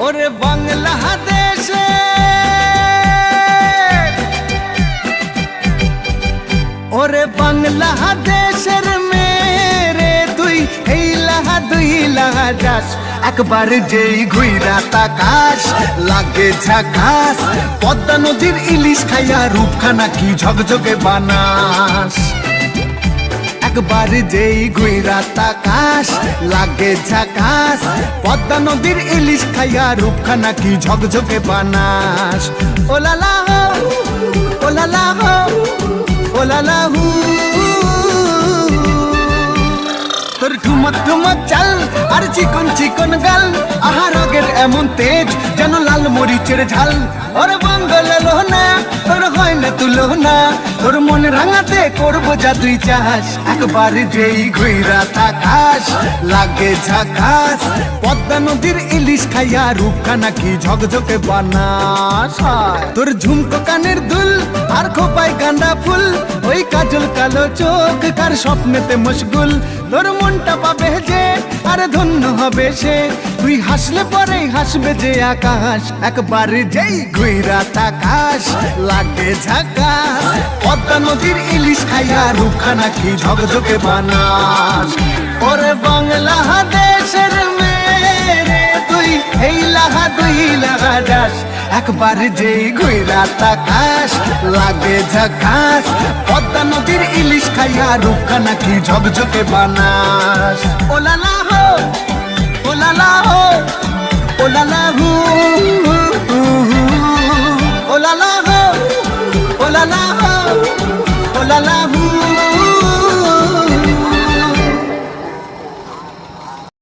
ওরে বাংলাদেশে ওরে বাংলাদেশের মেরে তুই এই লাহা দুই লাহা যাস একবার যেই ঘুইরা তাকাস লাগে ঝাকাস পদ্মা নদীর ইলিশ খাইয়া রূপখানা কি ঝকঝকে বানাস একবার যেই ঘুইরা তাকাস লাগে ঝাকাস পদ্মা নদীর ইলিশ খাইয়া রূপখানা কি ঝকঝকে বানাস ওলালা হো ওলালা হো ওলালা হু তোর ঠুমক ঠুমক চাল আর চিকন চিকন গাল আহার আগের এমন তেজ যেন লাল মরিচের ঝাল ওরে বাঙ্গলা লোহনা তোর হয় না তুলনা তোর মন রাঙাতে করবো যা তুই চাস একবার যেই ঘুইরা তাকাস লাগে ঝাকাস পদ্মা নদীর ইলিশ খাইয়া রূপখানা কি ঝকঝকে বানাস তোর ঝুমকো কানের দুল আর খোপায় গাঁদা ফুল ওই কাজল কালো চোখ কার স্বপ্নেতে মশগুল তোর মনটা পাবে যে আর ধন্য হবে সে তুই হাসলে পরে হাসবে যে আকাশ একবার যেই ঘুইরা তাকাস লাগে ঝাকাস পদ্মা নদীর ইলিশ খাইয়া রূপখানা কি ঝকঝকে বানাস ওরে বাংলাদেশের মেরে তুই এই লাহা দুই লাহা যাস একবার যেই ঘুইরা তাকাস লাগে ঝাকাস পদ্মা নদীর ইলিশ খাইয়া রূপখানা কি ঝকঝকে বানাস ওলা